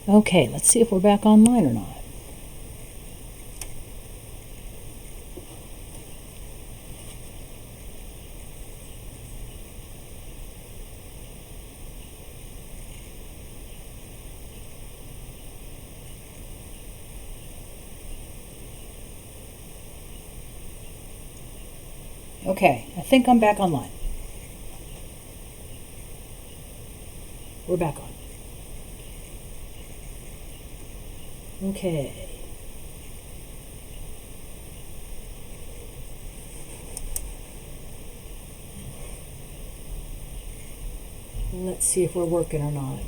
Okay, let's see if we're back online or not. Okay, I think I'm back online. We're back on. Okay. Let's see if we're working or not.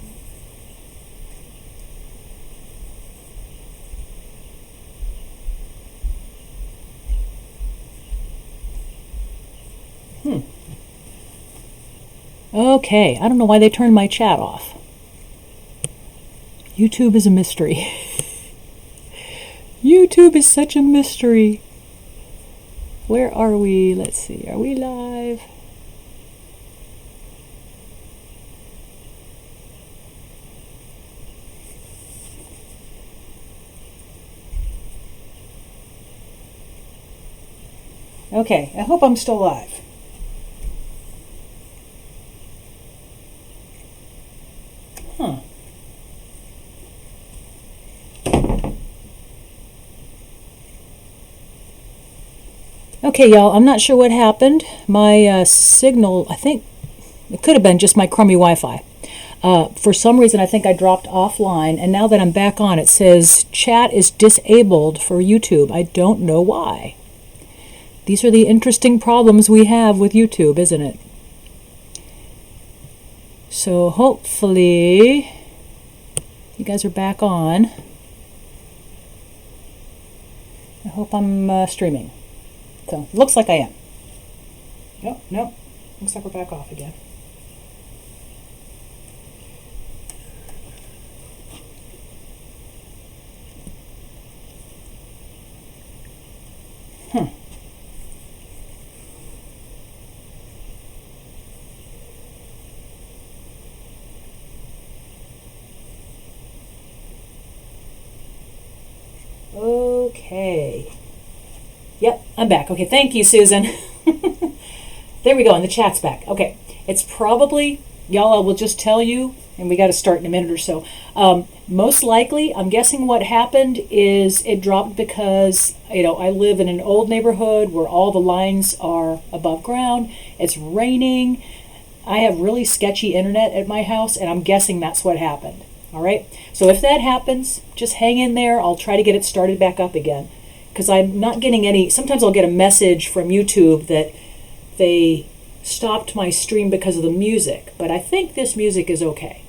Okay, I don't know why they turned my chat off. YouTube is a mystery. YouTube is such a mystery. Where are we? Let's see. Are we live? Okay, I hope I'm still live. Huh. Okay, y'all, I'm not sure what happened. My signal, I think it could have been just my crummy Wi-Fi. For some reason, I think I dropped offline, and now that I'm back on, it says chat is disabled for YouTube. I don't know why. These are the interesting problems we have with YouTube, isn't it? So hopefully you guys are back on. I hope I'm streaming. So looks like I am. Nope. Looks like we're back off again. Okay. Yep, I'm back. Okay, thank you, Susan. There we go, and the chat's back. Okay, it's probably, y'all, I will just tell you, and we got to start in a minute or so. Most likely, I'm guessing what happened is it dropped because, I live in an old neighborhood where all the lines are above ground. It's raining. I have really sketchy internet at my house, and I'm guessing that's what happened. All right, so if that happens, just hang in there. I'll try to get it started back up again, because I'm not getting any. Sometimes I'll get a message from YouTube that they stopped my stream because of the music, but I think this music is okay.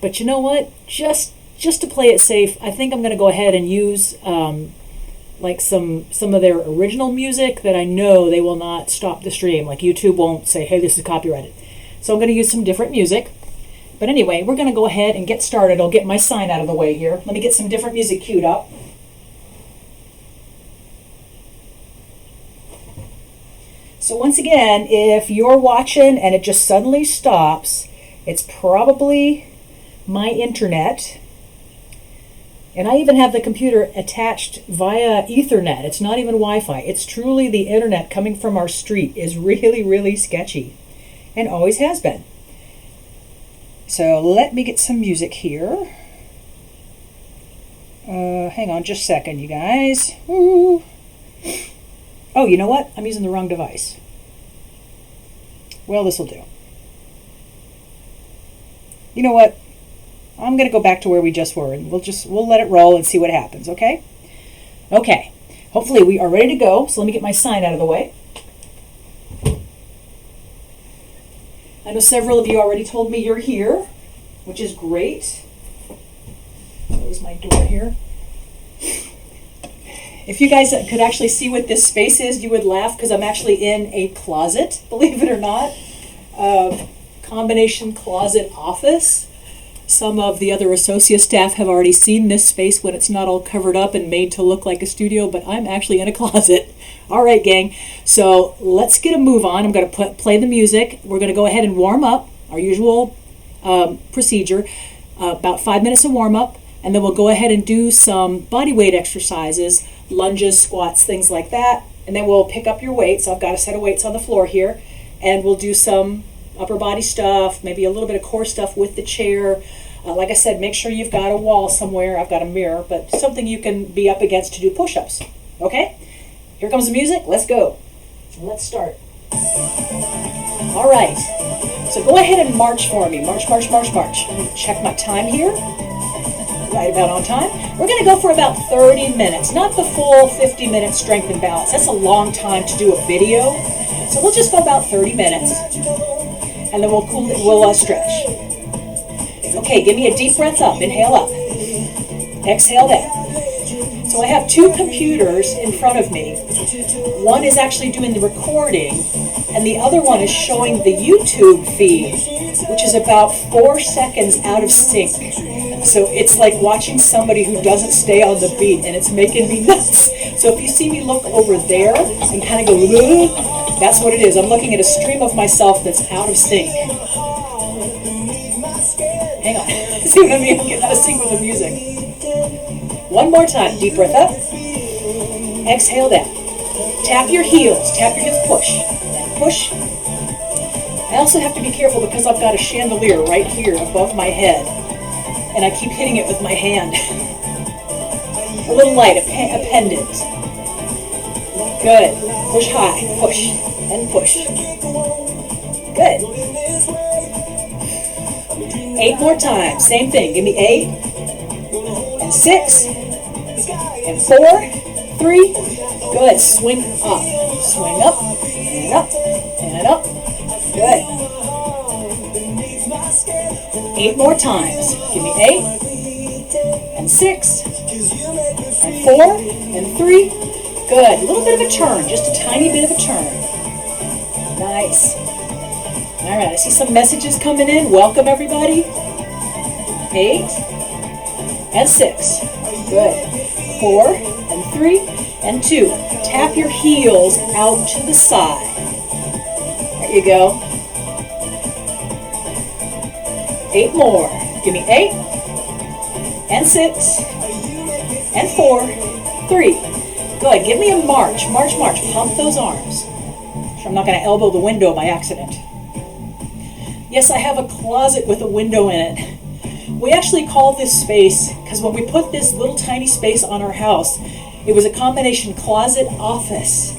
But you know what? Just to play it safe, I think I'm going to go ahead and use like some of their original music that I know they will not stop the stream. Like YouTube won't say, hey, this is copyrighted. So I'm going to use some different music. But anyway, we're going to go ahead and get started. I'll get my sign out of the way here. Let me get some different music queued up. So once again, if you're watching and it just suddenly stops, it's probably my internet. And I even have the computer attached via Ethernet. It's not even Wi-Fi. It's truly the internet coming from our street is really, really sketchy, and always has been. So let me get some music here. Hang on just a second, you guys. Ooh. Oh, you know what? I'm using the wrong device. Well, this will do. You know what? I'm going to go back to where we just were, and we'll let it roll and see what happens, okay? Okay. Hopefully we are ready to go, so let me get my sign out of the way. I know several of you already told me you're here, which is great. Close my door here. If you guys could actually see what this space is, you would laugh, because I'm actually in a closet, believe it or not. combination closet office. Some of the other associate staff have already seen this space when it's not all covered up and made to look like a studio, but I'm actually in a closet. All right, gang. So let's get a move on. I'm going to play the music. We're going to go ahead and warm up, our usual procedure, about 5 minutes of warm up, and then we'll go ahead and do some body weight exercises, lunges, squats, things like that, and then we'll pick up your weights. I've got a set of weights on the floor here, and we'll do some upper body stuff, maybe a little bit of core stuff with the chair. Like I said, make sure you've got a wall somewhere. I've got a mirror, but something you can be up against to do push-ups. Okay? Here comes the music. Let's go. Let's start. All right. So go ahead and march for me. March, march, march, march. Let me check my time here. Right about on time. We're going to go for about 30 minutes, not the full 50-minute strength and balance. That's a long time to do a video. So we'll just go about 30 minutes. And then we'll stretch. Okay, give me a deep breath up. Inhale up. Exhale down. So I have two computers in front of me. One is actually doing the recording, and the other one is showing the YouTube feed, which is about 4 seconds out of sync. So it's like watching somebody who doesn't stay on the beat, and it's making me nuts. So if you see me look over there and kind of go, ugh, that's what it is. I'm looking at a stream of myself that's out of sync. Hang on. See what I mean? I'm getting out of sync with the music. One more time. Deep breath up. Exhale down. Tap your heels. Tap your hips. Push. Push. I also have to be careful because I've got a chandelier right here above my head. And I keep hitting it with my hand. A little light. A pendant. Good. Push high. Push. And push. Good. 8 more times. Same thing. Give me 8 and 6 and 4, 3. Good. Swing up. Swing up and up and up. Good. 8 more times. Give me 8 and 6 and 4 and 3. Good. A little bit of a turn. Just a tiny bit of a turn. Nice. All right, I see some messages coming in. Welcome, everybody. 8 and 6. Good. 4 and 3 and 2. Tap your heels out to the side. There you go. 8 more. Give me 8 and 6 and 4, 3. Good. Give me a march. March, march. Pump those arms. I'm not going to elbow the window by accident. Yes, I have a closet with a window in it. We actually call this space, because when we put this little tiny space on our house, it was a combination closet office.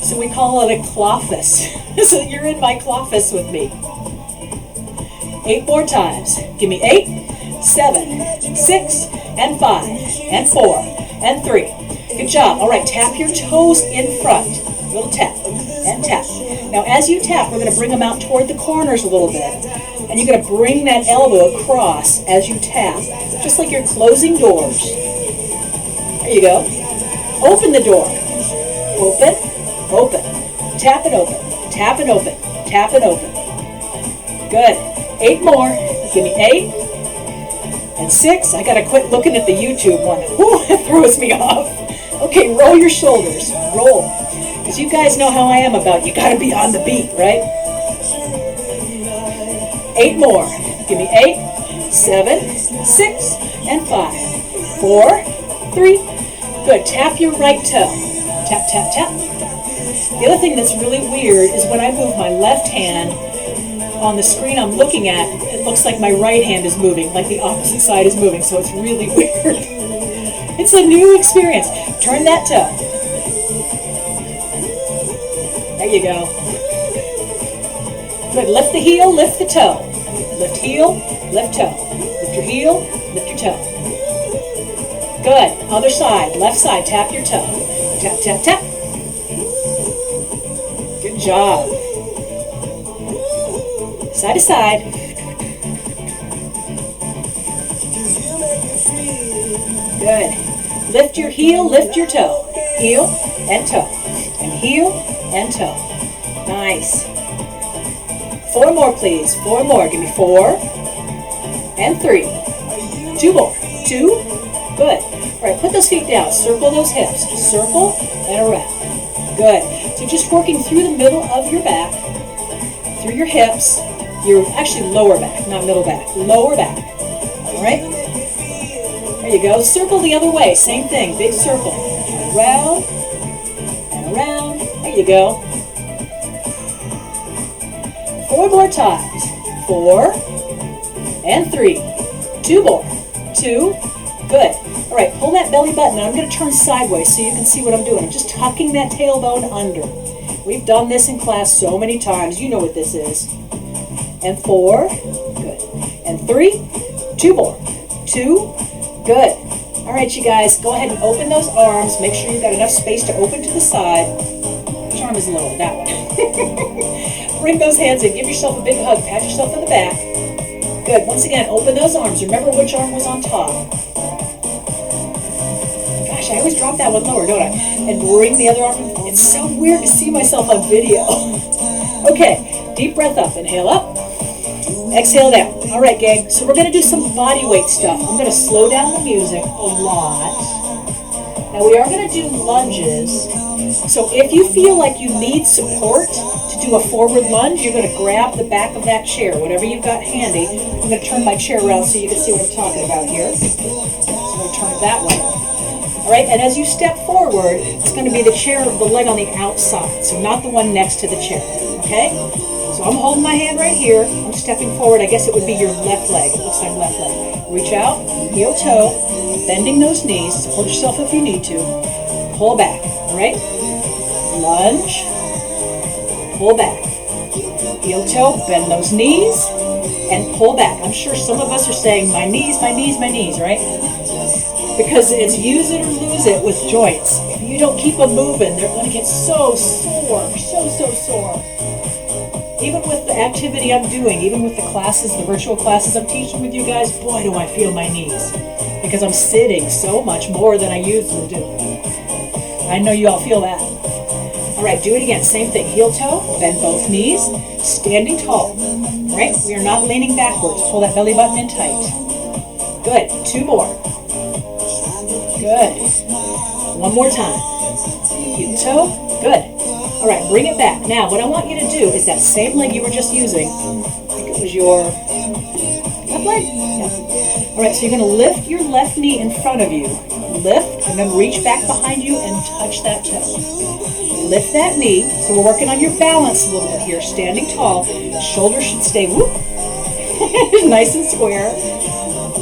So we call it a cloffice. So you're in my cloffice with me. 8 more times. Give me 8, 7, 6, and 5, and 4, and 3. Good job. All right, tap your toes in front. Little tap and tap. Now as you tap, we're going to bring them out toward the corners a little bit. And you're going to bring that elbow across as you tap, just like you're closing doors. There you go. Open the door. Open, open. Tap and open. Tap and open. Tap and open. Good. 8 more. Give me 8 and 6. I got to quit looking at the YouTube one. Whew, it throws me off. Okay, roll your shoulders. Roll. Because you guys know how I am about you got to be on the beat, right? 8 more. Give me 8, 7, 6, and 5, 4, 3. Good. Tap your right toe. Tap, tap, tap. The other thing that's really weird is when I move my left hand on the screen I'm looking at, it looks like my right hand is moving, like the opposite side is moving, so it's really weird. It's a new experience. Turn that toe. There you go. Good. Lift the heel, lift the toe. Lift heel, lift toe. Lift your heel, lift your toe. Good. Other side, left side, tap your toe. Tap, tap, tap. Good job. Side to side. Good. Lift your heel, lift your toe. Heel and toe. And heel and toe. Nice. 4 more, please. 4 more. Give me 4 and 3. 2 more. 2. Good. All right, put those feet down. Circle those hips. Circle and around. Good. So just working through the middle of your back, through your hips. You're actually lower back, not middle back. Lower back. All right? There you go. Circle the other way. Same thing. Big circle. Around and around. There you go. 4 more times. 4 and 3. 2 more. 2. Good. All right, pull that belly button. I'm going to turn sideways so you can see what I'm doing. I'm just tucking that tailbone under. We've done this in class so many times. You know what this is. And 4. Good. And 3. 2 more. 2. Good. All right, you guys, go ahead and open those arms. Make sure you've got enough space to open to the side. Which arm is lower? That one. Bring those hands in. Give yourself a big hug. Pat yourself on the back. Good. Once again, open those arms. Remember which arm was on top. Gosh, I always drop that one lower, don't I? And bring the other arm. It's so weird to see myself on video. Okay, deep breath up. Inhale up. Exhale down. All right, gang. So we're going to do some body weight stuff. I'm going to slow down the music a lot. Now we are going to do lunges. So if you feel like you need support to do a forward lunge, you're going to grab the back of that chair, whatever you've got handy. I'm going to turn my chair around so you can see what I'm talking about here. So I'm going to turn it that way. All right, and as you step forward, it's going to be the chair, the leg on the outside, so not the one next to the chair, okay? So I'm holding my hand right here. I'm stepping forward. I guess it would be your left leg. It looks like left leg. Reach out, heel toe, bending those knees. Support yourself if you need to. Pull back, all right? Lunge, pull back. Heel toe, bend those knees, and pull back. I'm sure some of us are saying, my knees, my knees, my knees, right? Because it's use it or lose it with joints. If you don't keep them moving, they're going to get so sore, so sore. Even with the activity I'm doing, even with the classes, the virtual classes I'm teaching with you guys, boy, do I feel my knees. Because I'm sitting so much more than I usually do. I know you all feel that. All right, do it again. Same thing. Heel toe, bend both knees, standing tall. All right, we are not leaning backwards. Pull that belly button in tight. Good. 2 more. Good. 1 more time. Heel toe. Good. All right, bring it back. Now, what I want you to do is that same leg you were just using. I think it was your left leg? Yeah. All right, so you're going to lift your left knee in front of you. Lift, and then reach back behind you and touch that toe. Lift that knee. So we're working on your balance a little bit here. Standing tall. Shoulders should stay whoop. Nice and square.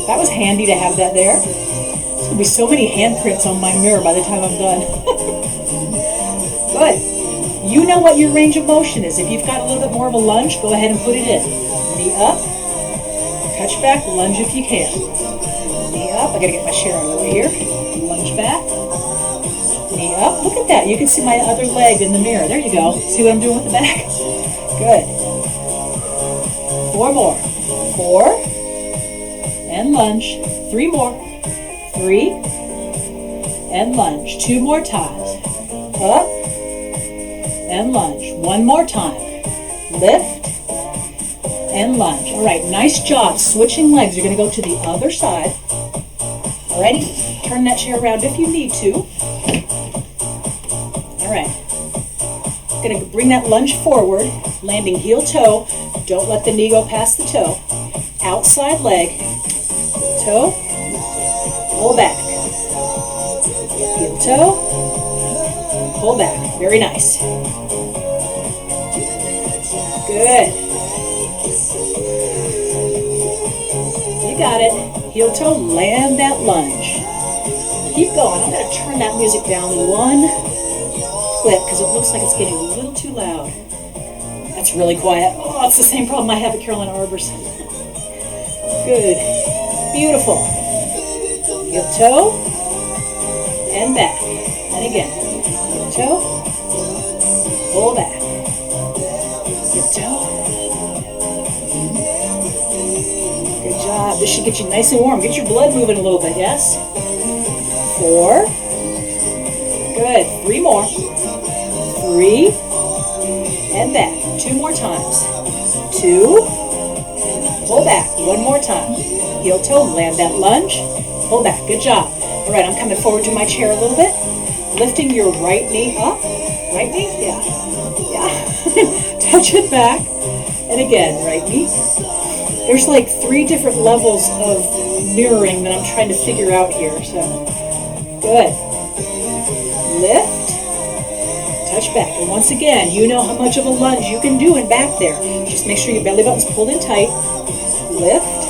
That was handy to have that there. There's going to be so many handprints on my mirror by the time I'm done. Good. You know what your range of motion is. If you've got a little bit more of a lunge, go ahead and put it in. Knee up, touch back, lunge if you can. Knee up, I gotta get my chair out of the way here. Lunge back, knee up. Look at that, you can see my other leg in the mirror. There you go. See what I'm doing with the back? Good. 4 more. 4, and lunge. 3 more. 3, and lunge. 2 more times. Up, and lunge. 1 more time. Lift and lunge. All right, nice job. Switching legs. You're going to go to the other side. Alrighty? Turn that chair around if you need to. All right. Going to bring that lunge forward, landing heel toe. Don't let the knee go past the toe. Outside leg. Toe. Pull back. Heel toe. Pull back. Very nice. Good. You got it. Heel toe, land that lunge. Keep going. I'm going to turn that music down 1 clip because it looks like it's getting a little too loud. That's really quiet. Oh, it's the same problem I have at Carolina Arbors. Good. Beautiful. Heel toe and back. And again. Heel toe. Pull back. Heel toe. Good job. This should get you nice and warm. Get your blood moving a little bit, yes? 4. Good. 3 more. 3. And back. 2 more times. 2. 2, pull back, one more time. Heel toe, land that lunge, pull back, good job. All right, I'm coming forward to my chair a little bit, lifting your right knee up. Right knee, yeah. Touch it back, and again, right knee. There's like 3 different levels of mirroring that I'm trying to figure out here, so good. Lift, touch back, and once again, you know how much of a lunge you can do in back there. Just make sure your belly button's pulled in tight. Lift,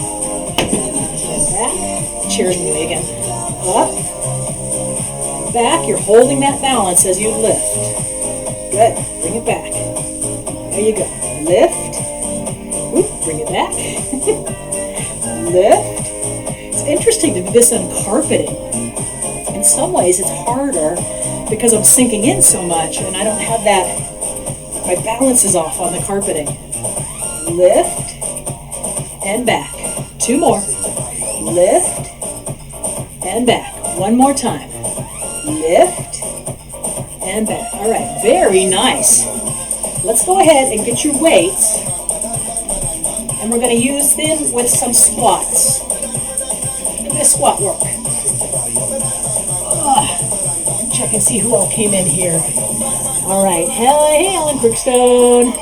and back, chair's in the way again. Up, back, you're holding that balance as you lift. Good, bring it back. There you go. Lift, whoop, bring it back. Lift. It's interesting to do this on carpeting. In some ways it's harder because I'm sinking in so much and I don't have that, my balance is off on the carpeting. Lift and back. 2 more. Lift and back. 1 more time. Lift and back. All right, very nice. Let's go ahead and get your weights, and we're going to use them with some squats. Look at the squat work. Check and see who all came in here. All right, hey, Ellen Crookstone,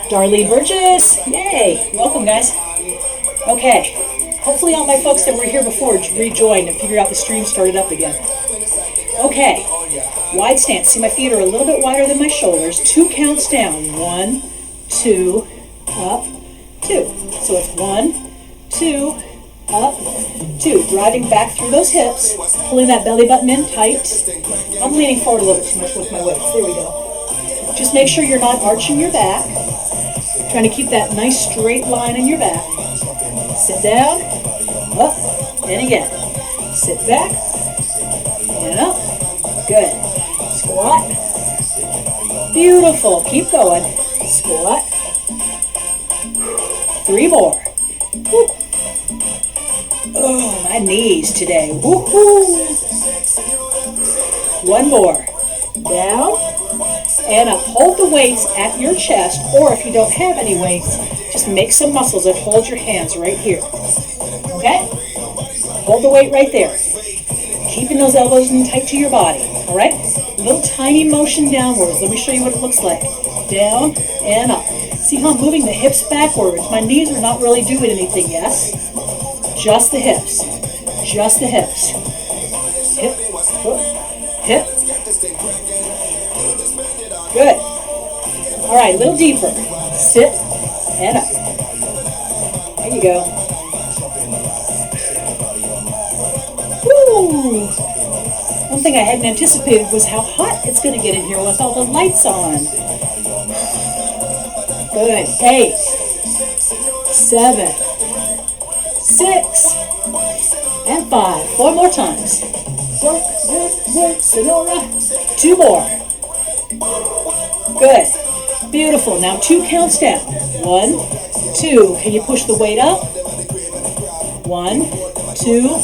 Darlene Burgess, yay, welcome guys. Okay, hopefully all my folks that were here before rejoined and figured out the stream started up again. Okay, wide stance. See, my feet are a little bit wider than my shoulders. 2 counts down. 1, 2, up, 2. So it's 1, 2, up, 2. Driving back through those hips, pulling that belly button in tight. I'm leaning forward a little bit too much with my weights. There we go. Just make sure you're not arching your back. Trying to keep that nice straight line in your back. Sit down, up, and again. Sit back, and up. Good. Squat. Beautiful. Keep going. Squat. 3 more. Woo. Oh, my knees today. Woohoo! 1 more. Down and up. Hold the weights at your chest, or if you don't have any weights, just make some muscles and hold your hands right here. Okay? Hold the weight right there. Keeping those elbows in tight to your body. All right? Little tiny motion downwards. Let me show you what it looks like. Down and up. See how I'm moving the hips backwards? My knees are not really doing anything, yes? Just the hips. Just the hips. Hip, hook, hip. Good. All right, a little deeper. Sit and up. There you go. Woo! One thing I hadn't anticipated was how hot it's going to get in here with all the lights on. Good. 8, 7, 6, and 5. 4 more times. Work, work, work, Sonora. 2 more. Good. Beautiful. Now 2 counts down. 1, 2. Can you push the weight up? 1, 2.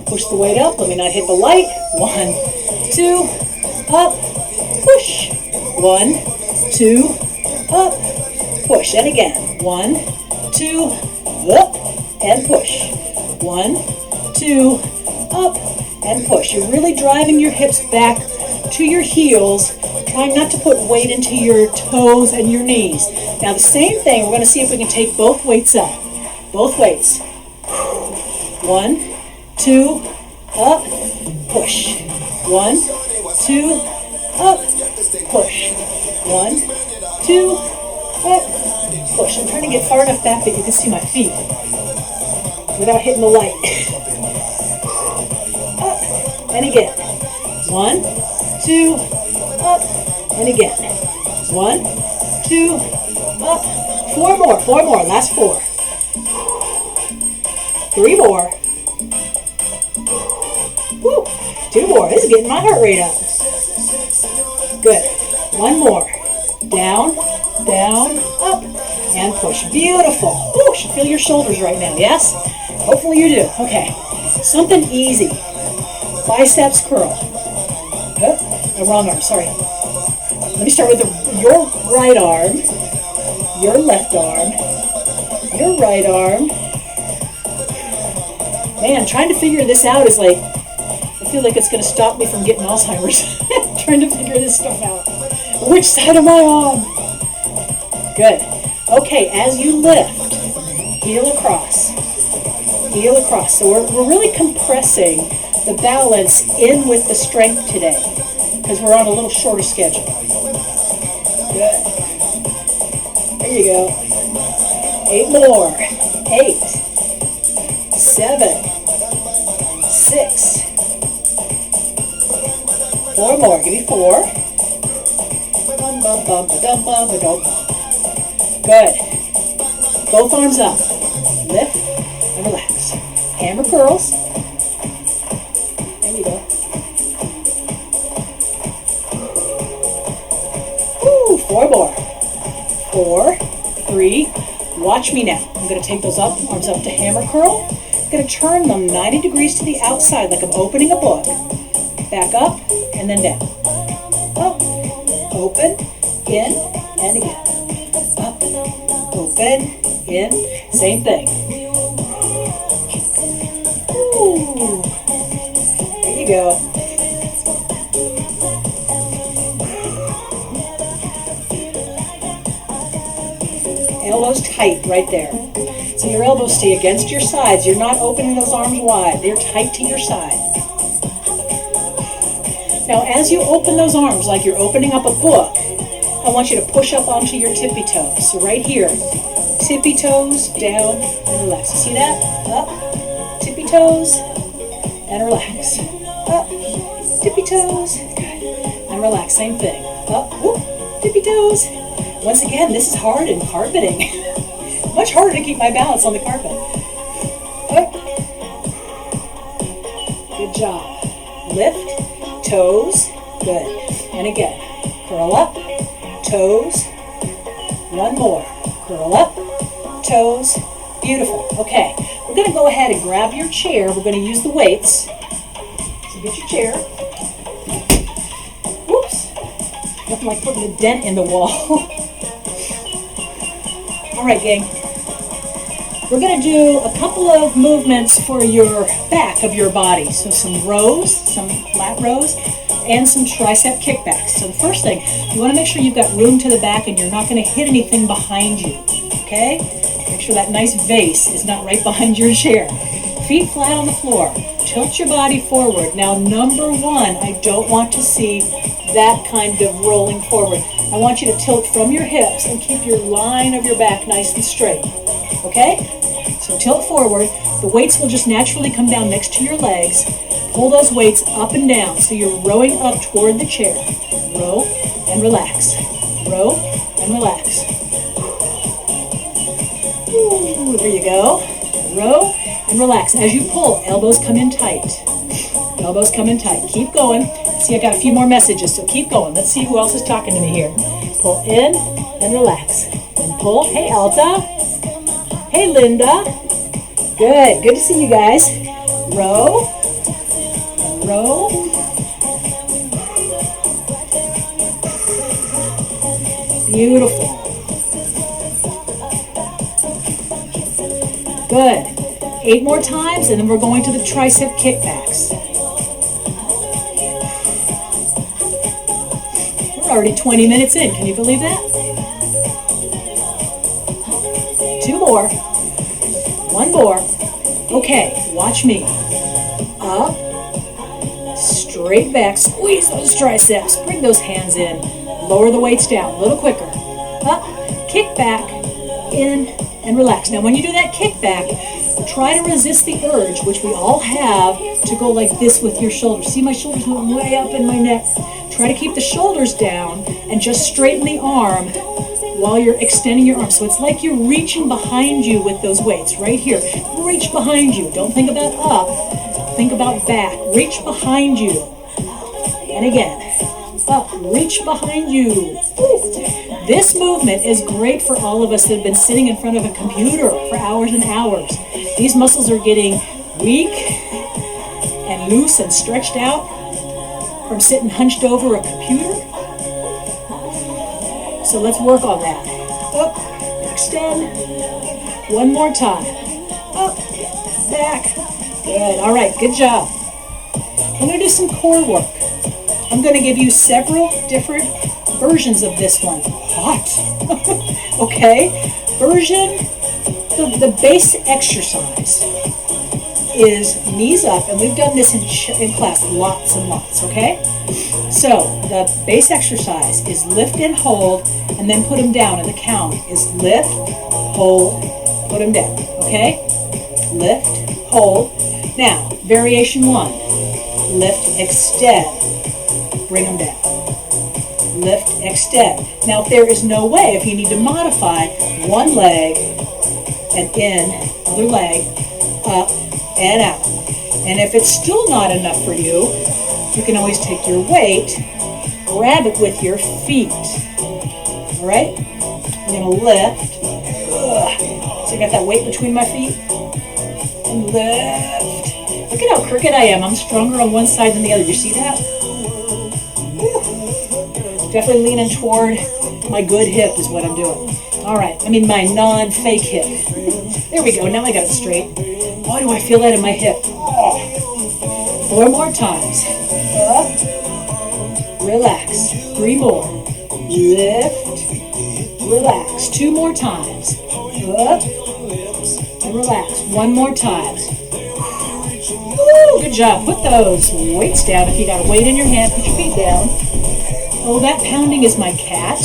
Push the weight up. Let me not hit the light. 1, 2. Up. Push. 1, 2. Up. Push. And again. 1, 2. Up. And push. 1, 2. Up. And push. You're really driving your hips back to your heels. Trying not to put weight into your toes and your knees. Now the same thing, we're going to see if we can take both weights up. Both weights. 1, 2, up, push. 1, 2, up, push. 1, 2, up, push. I'm trying to get far enough back that you can see my feet without hitting the light. Up, and again. 1, 2, up, and again. 1, 2, up. 4 more, 4 more, last 4. 3 more. Woo. 2 more. This is getting my heart rate up. Good. 1 more. Down, down, up, and push. Beautiful. Ooh, should feel your shoulders right now, yes? Hopefully you do. Okay. Something easy. Biceps curl. Wrong arm, sorry. Let me start with your right arm, your left arm, your right arm. Man, trying to figure this out is like, I feel like it's going to stop me from getting Alzheimer's. Trying to figure this stuff out. Which side am I on? Good. Okay, as you lift, heel across. Heel across. So we're really compressing the balance in with the strength today because we're on a little shorter schedule. Good. There you go. 8 more. 8, 7, 6. 4 more. Give me 4. Good. Both arms up. Lift and relax. Hammer curls. There you go. Woo, 4 more. 4, 3. Watch me now. I'm going to take those arms up to hammer curl. I'm going to turn them 90 degrees to the outside like I'm opening a book. Back up and then down. Up, open, in, and again. Up, open, in. Same thing. Ooh. There you go. Elbows tight right there. So your elbows stay against your sides. You're not opening those arms wide. They're tight to your side. Now, as you open those arms like you're opening up a book, I want you to push up onto your tippy toes. So right here, tippy toes, down, and relax. See that? Up, tippy toes, and relax. Up, tippy toes, good. And relax, same thing. Up, whoop, tippy toes. Once again, this is hard in carpeting. Much harder to keep my balance on the carpet. Up. Good job. Lift. Toes, good. And again, curl up, toes, 1 more. Curl up, toes, beautiful. Okay, we're going to go ahead and grab your chair. We're going to use the weights. So get your chair. Whoops. Nothing like putting a dent in the wall. All right, gang. We're going to do a couple of movements for your back of your body. So some rows, some flat rows, and some tricep kickbacks. So the first thing, you want to make sure you've got room to the back and you're not going to hit anything behind you. Okay? Make sure that nice vase is not right behind your chair. Feet flat on the floor. Tilt your body forward. Now, number 1, I don't want to see that kind of rolling forward. I want you to tilt from your hips and keep your line of your back nice and straight. Okay? So tilt forward. The weights will just naturally come down next to your legs. Pull those weights up and down so you're rowing up toward the chair. Row and relax. Row and relax. Ooh, there you go. Row and relax. As you pull, elbows come in tight. Elbows come in tight. Keep going. See, I got a few more messages, so keep going. Let's see who else is talking to me here. Pull in and relax. And pull. Hey, Alta. Hey, Linda. Good. Good to see you guys. Row. And row. Beautiful. Good. 8 more times, and then we're going to the tricep kickbacks. We're already 20 minutes in. Can you believe that? 2 more. 1 more. Okay, watch me. Up. Straight back. Squeeze those triceps. Bring those hands in. Lower the weights down. A little quicker. Up. Kick back. In. And relax. Now, when you do that kick back, try to resist the urge, which we all have, to go like this with your shoulders. See, my shoulders went way up in my neck. Try to keep the shoulders down and just straighten the arm while you're extending your arm. So it's like you're reaching behind you with those weights right here. Reach behind you. Don't think about up. Think about back. Reach behind you. And again. Up. Reach behind you. This movement is great for all of us that have been sitting in front of a computer for hours and hours. These muscles are getting weak and loose and stretched out from sitting hunched over a computer. So let's work on that. Up, extend. One more time. Up, back. Good. All right, good job. I'm going to do some core work. I'm going to give you several different versions of this one. Hot. Okay. Version, the base exercise is knees up, and we've done this in class lots and lots, okay? So the base exercise is lift and hold, and then put them down, and the count is lift, hold, put them down, okay? Lift, hold. Now, variation 1, lift, extend, bring them down. Lift, extend. Now, if there is no way, if you need to modify one leg and in, other leg, up and out. And if it's still not enough for you, you can always take your weight, grab it with your feet. All right? I'm going to lift. So I got that weight between my feet. And lift. Look at how crooked I am. I'm stronger on one side than the other. You see that? Definitely leaning toward my good hip is what I'm doing. All right, I mean my non-fake hip. There we go, now I got it straight. Why do I feel that in my hip? Oh. 4 more times. Up, relax. 3 more. Lift, relax. 2 more times. Up, and relax. 1 more time. Woo, good job. Put those weights down. If you got a weight in your hand, put your feet down. Oh, that pounding is my cat.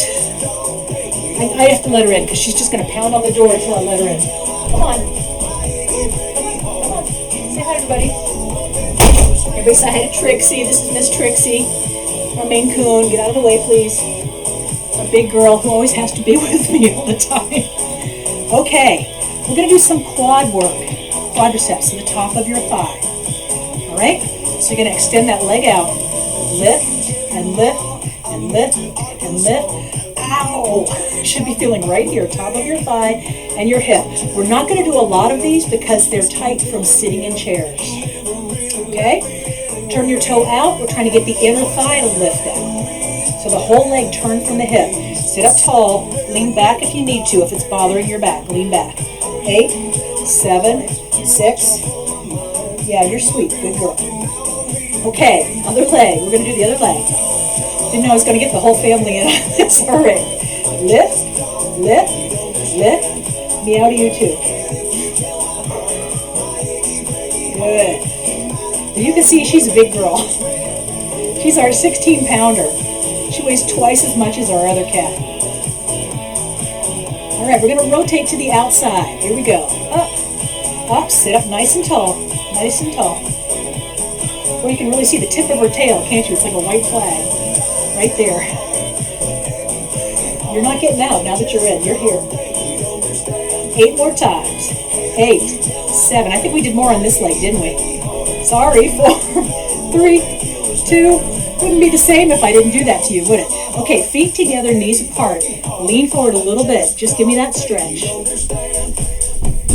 I have to let her in because she's just going to pound on the door until I let her in. Come on. Come on. Say hi, everybody. Everybody say hi to Trixie. This is Miss Trixie, our Maine Coon. Get out of the way, please. A big girl who always has to be with me all the time. Okay, we're going to do some quad work. Quadriceps to the top of your thigh. All right? So you're going to extend that leg out. Lift and lift. And lift, and lift. Ow! Should be feeling right here, top of your thigh and your hip. We're not going to do a lot of these because they're tight from sitting in chairs. Okay? Turn your toe out. We're trying to get the inner thigh to lift out. So the whole leg turned from the hip. Sit up tall. Lean back if you need to. If it's bothering your back, lean back. 8, 7, 6. Yeah, you're sweet. Good girl. Okay, other leg. We're going to do the other leg. Didn't know I was going to get the whole family in on this. All right. Lift, lift, lift. Meow to you too. Good. You can see she's a big girl. She's our 16-pounder. She weighs twice as much as our other cat. All right, we're going to rotate to the outside. Here we go. Up, up, sit up nice and tall. Nice and tall. Well, you can really see the tip of her tail, can't you? It's like a white flag. Right there. You're not getting out now that you're in. You're here. 8 more times. 8, 7. I think we did more on this leg, didn't we? Sorry. 4, 3, 2. Wouldn't be the same if I didn't do that to you, would it? Okay, feet together, knees apart. Lean forward a little bit. Just give me that stretch.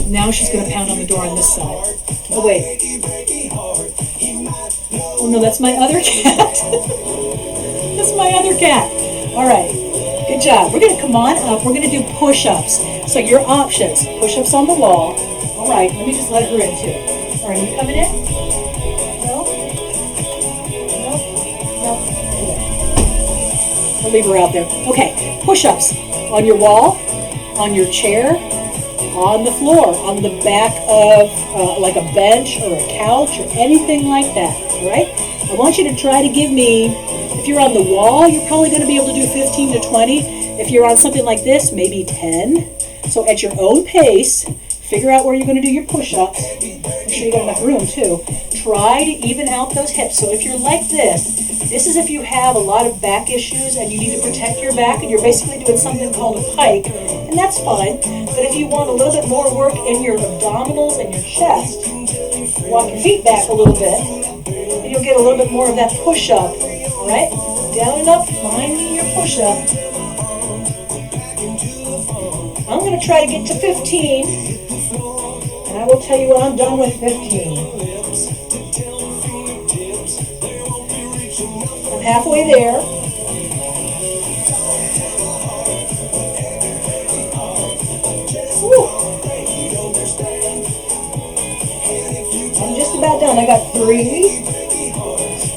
Now she's going to pound on the door on this side. Oh, wait. Oh, no, that's my other cat. That's my other cat. All right. Good job. We're going to come on up. We're going to do push-ups. So your options. Push-ups on the wall. All right. Let me just let her in, too. All right. Are you coming in? No? No? No? Okay. I'll leave her out there. Okay. Push-ups. On your wall. On your chair. On the floor. On the back of like a bench or a couch or anything like that. All right? I want you to try to give me... If you're on the wall, you're probably going to be able to do 15 to 20. If you're on something like this, maybe 10. So at your own pace, figure out where you're going to do your push-ups. Make sure you got enough room, too. Try to even out those hips. So if you're like this is if you have a lot of back issues and you need to protect your back and you're basically doing something called a pike, and that's fine. But if you want a little bit more work in your abdominals and your chest, walk your feet back a little bit, and you'll get a little bit more of that push-up. All right, down and up, find me your push-up. I'm going to try to get to 15, and I will tell you when I'm done with 15. I'm halfway there. I got 3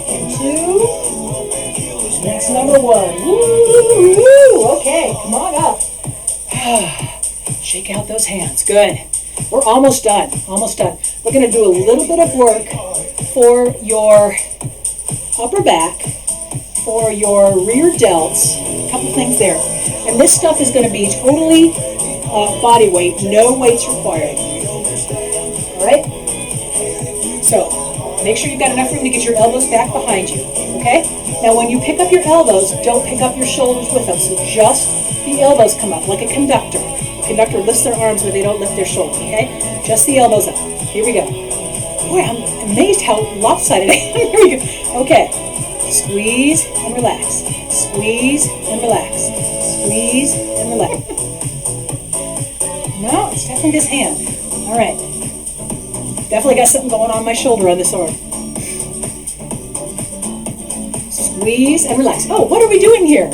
and 2. That's number 1. Woo, woo. Okay, come on up. Shake out those hands. Good. We're almost done. Almost done. We're going to do a little bit of work for your upper back, for your rear delts. A couple things there. And this stuff is going to be totally body weight, no weights required. All right? So, make sure you've got enough room to get your elbows back behind you. Okay? Now, when you pick up your elbows, don't pick up your shoulders with them. So just the elbows come up like a conductor. A conductor lifts their arms, but they don't lift their shoulders. Okay? Just the elbows up. Here we go. Boy, I'm amazed how lopsided I am. Here we go. Okay. Squeeze and relax. Squeeze and relax. Squeeze and relax. No, it's definitely this hand. All right. Definitely got something going on my shoulder on this arm. Squeeze and relax. Oh, what are we doing here?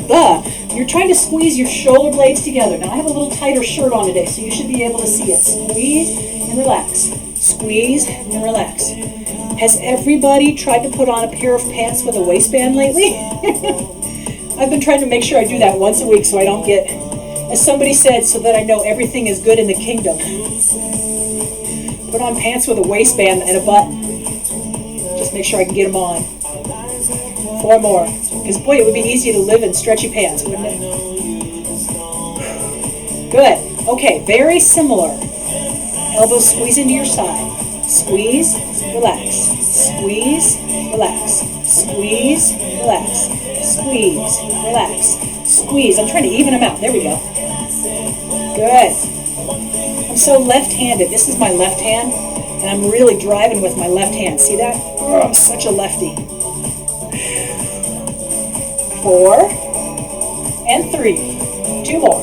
You're trying to squeeze your shoulder blades together. Now, I have a little tighter shirt on today, so you should be able to see it. Squeeze and relax. Squeeze and relax. Has everybody tried to put on a pair of pants with a waistband lately? I've been trying to make sure I do that once a week so I don't get, as somebody said, so that I know everything is good in the kingdom. Put on pants with a waistband and a button. Just make sure I can get them on. 4 more. Because, boy, it would be easy to live in stretchy pants, wouldn't it? Good. Okay, very similar. Elbows squeeze into your side. Squeeze, relax. Squeeze, relax. Squeeze, relax. Squeeze, relax. Squeeze. I'm trying to even them out. There we go. Good. I'm so left-handed. This is my left hand, and I'm really driving with my left hand. See that? Oh, I'm such a lefty. 4 and 3. 2 more.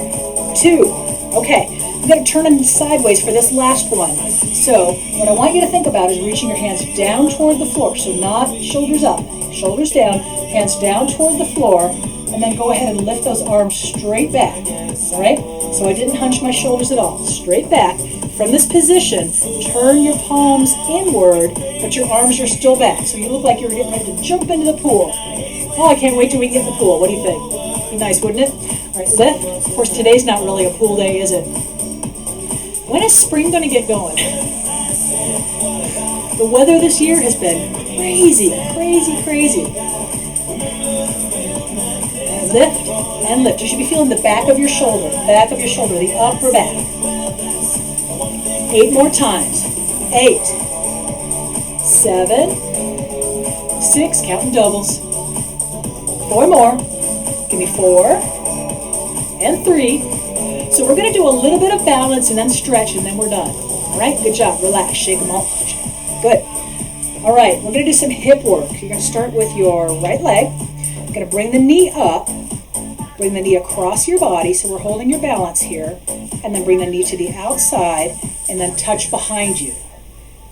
2. Okay. I'm going to turn them sideways for this last one. So what I want you to think about is reaching your hands down toward the floor. So not shoulders up, shoulders down, hands down toward the floor, and then go ahead and lift those arms straight back. All right? So I didn't hunch my shoulders at all. Straight back. From this position, turn your palms inward, but your arms are still back. So you look like you're getting ready to jump into the pool. Oh, I can't wait till we get in the pool. What do you think? Be nice, wouldn't it? All right, lift. Of course, today's not really a pool day, is it? When is spring going to get going? The weather this year has been crazy, crazy, crazy. And lift and lift. You should be feeling the back of your shoulder, the upper back. 8 more times. 8, 7, 6, counting doubles. 4 more. Give me 4 and 3. So we're going to do a little bit of balance and then stretch, and then we're done. All right? Good job. Relax. Shake them all. Good. All right. We're going to do some hip work. You're going to start with your right leg. You're going to bring the knee up. Bring the knee across your body, so we're holding your balance here. And then bring the knee to the outside, and then touch behind you.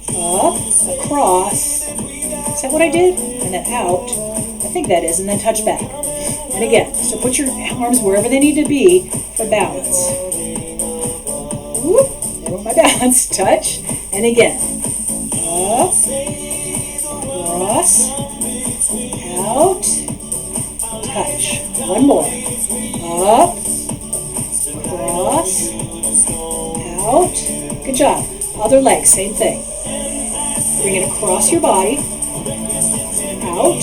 Up, across. Is that what I did? And then out. I think that is. And then touch back. And again, so put your arms wherever they need to be for balance. Whoop, there with my balance. Touch. And again. Up. Cross. Out. Touch. One more. Up. Cross. Out. Good job. Other leg, same thing. Bring it across your body. Out.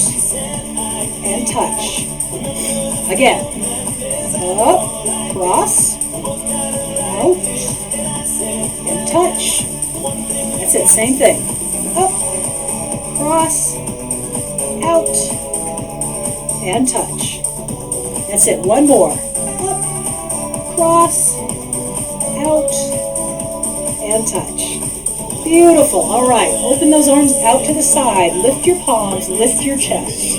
And touch. Again. Up. Cross. Out. And touch. That's it. Same thing. Up. Cross. Out. And touch. That's it. One more. Up. Cross. Out. And touch. Beautiful. All right. Open those arms out to the side. Lift your palms. Lift your chest.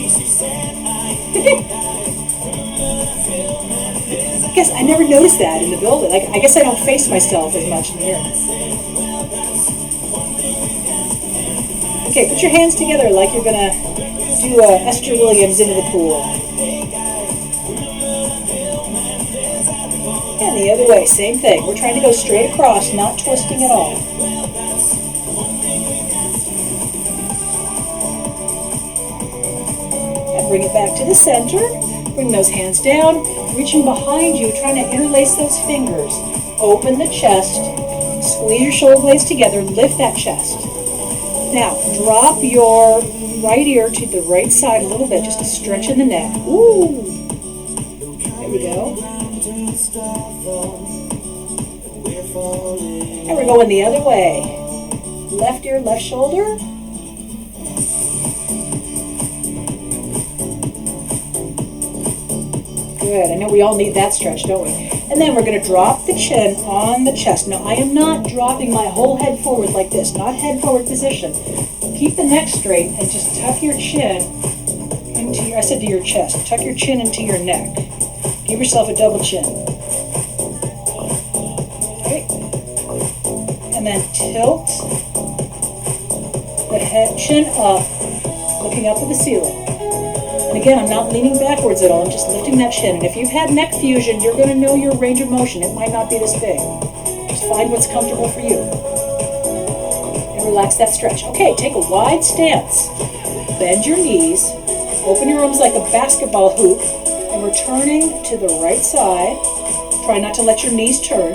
I guess I never noticed that in the building. Like, I guess I don't face myself as much in here. Okay, put your hands together like you're going to do Esther Williams into the pool. And the other way, same thing. We're trying to go straight across, not twisting at all. bring it back to the center. Bring those hands down, reaching behind you, trying to interlace those fingers. Open the chest, squeeze your shoulder blades together, lift that chest. Now, drop your right ear to the right side a little bit, just to stretch in the neck. Ooh! There we go. And we're going the other way. Left ear, left shoulder. Good. I know we all need that stretch, don't we? And then we're going to drop the chin on the chest. Now, I am not dropping my whole head forward like this, not head forward position. Keep the neck straight and just tuck your chin into your, I said to your chest, tuck your chin into your neck. Give yourself a double chin. Okay. And then tilt the head, chin up, looking up at the ceiling. And again, I'm not leaning backwards at all. I'm just lifting that chin. And if you've had neck fusion, you're going to know your range of motion. It might not be this big. Just find what's comfortable for you. And relax that stretch. Okay, take a wide stance. Bend your knees. Open your arms like a basketball hoop. And we're turning to the right side. Try not to let your knees turn.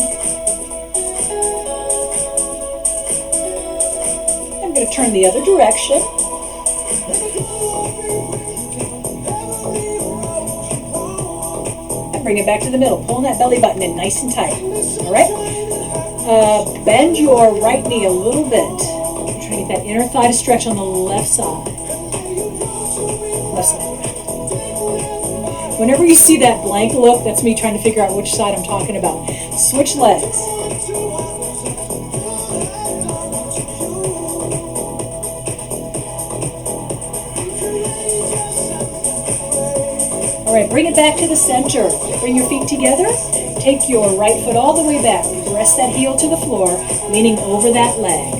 I'm going to turn the other direction. Bring it back to the middle. Pulling that belly button in nice and tight. All right? Bend your right knee a little bit. Try to get that inner thigh to stretch on the left side. Left side. Whenever you see that blank look, that's me trying to figure out which side I'm talking about. Switch legs. All right, bring it back to the center. Bring your feet together. Take your right foot all the way back. Press that heel to the floor, leaning over that leg.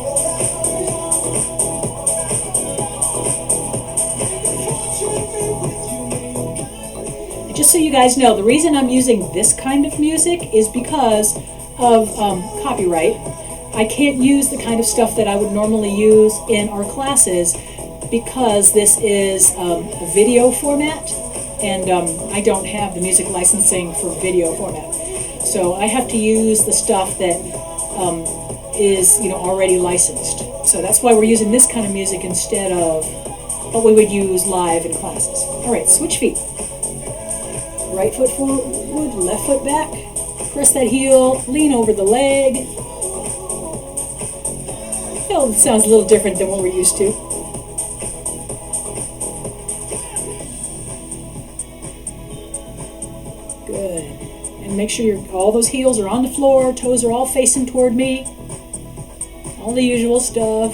And just so you guys know, the reason I'm using this kind of music is because of copyright. I can't use the kind of stuff that I would normally use in our classes because this is a video format. And I don't have the music licensing for video format. So I have to use the stuff that is already licensed. So that's why we're using this kind of music instead of what we would use live in classes. All right, switch feet. Right foot forward, left foot back. Press that heel, lean over the leg. It sounds a little different than what we're used to. Good. And make sure all those heels are on the floor, toes are all facing toward me. All the usual stuff.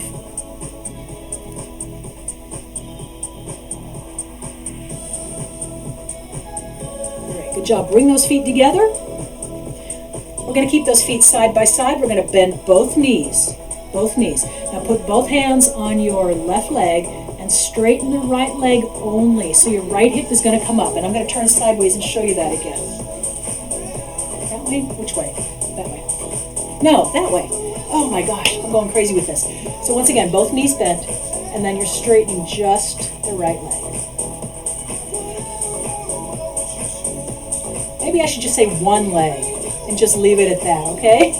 All right, good job. Bring those feet together. We're going to keep those feet side by side. We're going to bend both knees. Both knees. Now put both hands on your left leg and straighten the right leg only. So your right hip is going to come up. And I'm going to turn sideways and show you that again. That way? Which way? That way. No, that way. Oh my gosh, I'm going crazy with this. So once again, both knees bent, and then you're straightening just the right leg. Maybe I should just say one leg and just leave it at that, okay?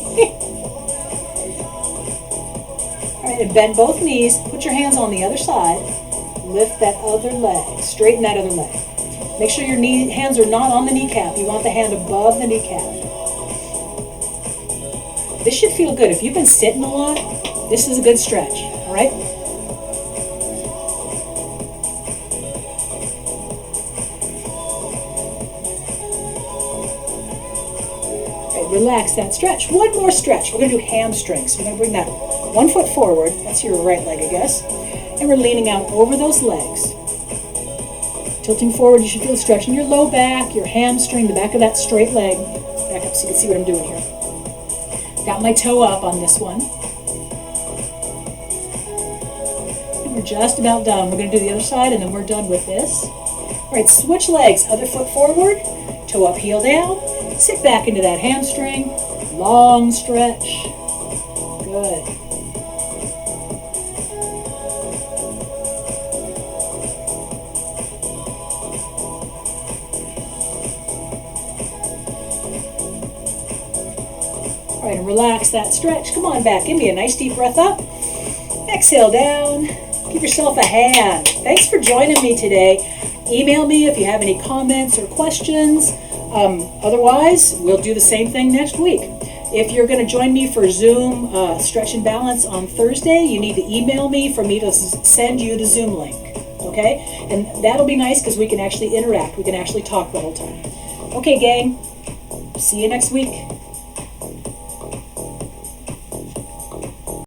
All right, and bend both knees. Put your hands on the other side. Lift that other leg. Straighten that other leg. Make sure your hands are not on the kneecap. You want the hand above the kneecap. This should feel good. If you've been sitting a lot, this is a good stretch, all right? Okay, relax that stretch. One more stretch. We're going to do hamstrings. We're going to bring that one foot forward. That's your right leg, I guess. And we're leaning out over those legs. Tilting forward, you should feel the stretch in your low back, your hamstring, the back of that straight leg. Back up so you can see what I'm doing here. Got my toe up on this one. And we're just about done. We're going to do the other side and then we're done with this. All right, switch legs. Other foot forward, toe up, heel down. Sit back into that hamstring. Long stretch. Good. relax that stretch. Come on back. Give me a nice deep breath up. Exhale down. Give yourself a hand. Thanks for joining me today. Email me if you have any comments or questions. Otherwise, we'll do the same thing next week. If you're going to join me for Zoom Stretch and Balance on Thursday, you need to email me for me to send you the Zoom link. Okay? And that'll be nice because we can actually interact. We can actually talk the whole time. Okay, gang. See you next week.